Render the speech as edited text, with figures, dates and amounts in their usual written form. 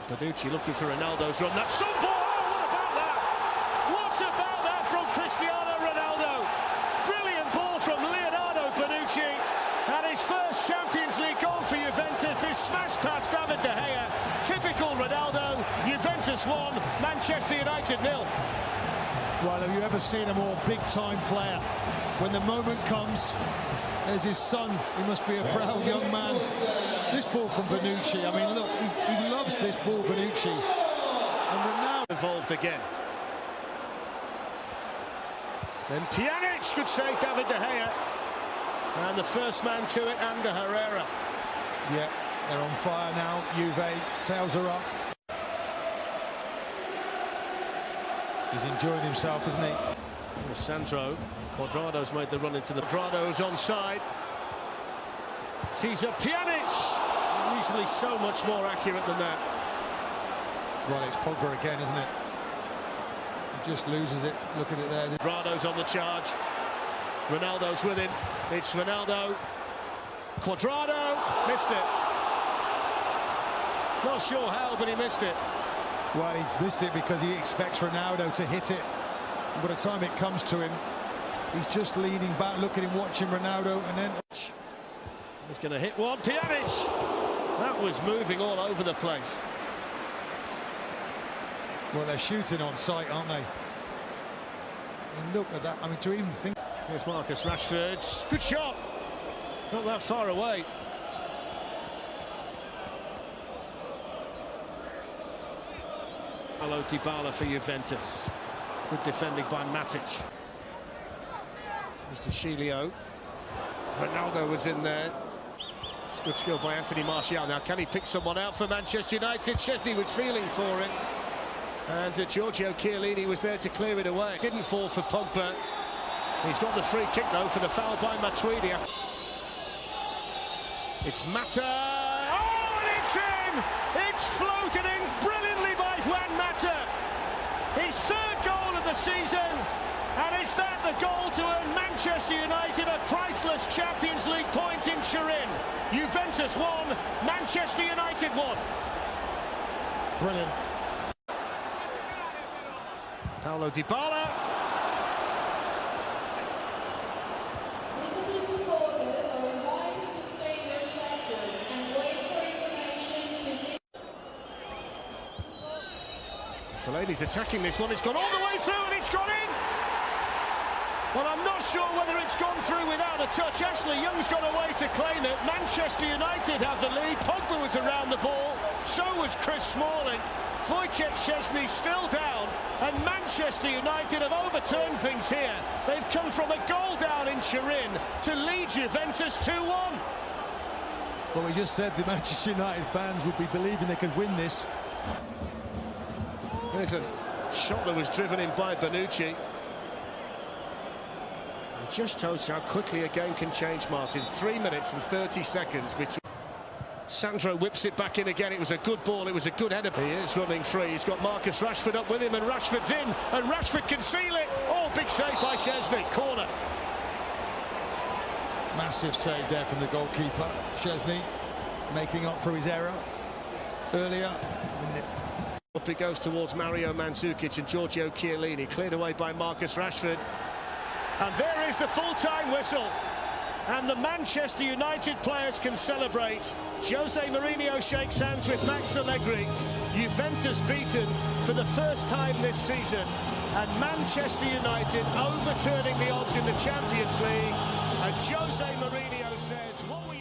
Bonucci looking for Ronaldo's run. That's some ball! Oh, what about that? What about that from Cristiano Ronaldo? Brilliant ball from Leonardo Bonucci. And his first Champions League goal for Juventus is smashed past David De Gea. Typical Ronaldo. Juventus 1, Manchester United 0. Well, have you ever seen a more big-time player? When the moment comes, there's his son. He must be a proud young man. This ball from Bonucci, I mean, look, he loves this ball, Bonucci. And we're now involved again. Then Pjanic, good save, David De Gea. And the first man to it, Ander Herrera. Yeah, they're on fire now. Juve, tails are up. He's enjoying himself, isn't he? Sandro, Quadrado's made the run into the... Quadrado's onside. Tees up Pjanic. Usually so much more accurate than that. Well, it's Pogba again, isn't it? He just loses it. Look at it there. Quadrado's on the charge. Ronaldo's with him. It's Ronaldo. Quadrado missed it. Not sure how, but he missed it. Well, he's missed it because he expects Ronaldo to hit it. By the time it comes to him, he's just leaning back, looking and watching Ronaldo, and then... He's going to hit one. Pjanic! That was moving all over the place. Well, they're shooting on sight, aren't they? And look at that. I mean, to even think... Here's Marcus Rashford. Good shot. Not that far away. Hello, Dybala for Juventus. Good defending by Matic. Mr. Xaley. Ronaldo was in there. It's good skill by Anthony Martial. Now, can he pick someone out for Manchester United? Chesney was feeling for it. And Giorgio Chiellini was there to clear it away. Didn't fall for Pogba. He's got the free kick, though, for the foul by Matuidi. It's Mata. Oh, and it's in! It's floated in brilliantly by Juan Mata. His third goal of the season. And is that the goal to earn Manchester United a priceless Champions League point in Turin? Juventus 1, Manchester United 1. Brilliant. Paulo Dybala. Fellaini's attacking this one. It's gone all the way through and it's gone in. Well, I'm not sure whether it's gone through without a touch. Ashley Young's got away to claim it. Manchester United have the lead. Pogba was around the ball. So was Chris Smalling. Wojciech Szczesny still down. And Manchester United have overturned things here. They've come from a goal down in Turin to lead Juventus 2-1. Well, we just said the Manchester United fans would be believing they could win this. There's a shot that was driven in by Bonucci. It just shows how quickly a game can change, Martin. 3 minutes and 30 seconds between. Sandro whips it back in again. It was a good ball. It was a good header. He is running free. He's got Marcus Rashford up with him, and Rashford's in, and Rashford can seal it. Oh, big save by Szczesny. Corner. Massive save there from the goalkeeper. Szczesny making up for his error earlier. It goes towards Mario Mandzukic and Giorgio Chiellini, cleared away by Marcus Rashford. And there is the full-time whistle. And the Manchester United players can celebrate. Jose Mourinho shakes hands with Max Allegri. Juventus beaten for the first time this season. And Manchester United overturning the odds in the Champions League. And Jose Mourinho says, what we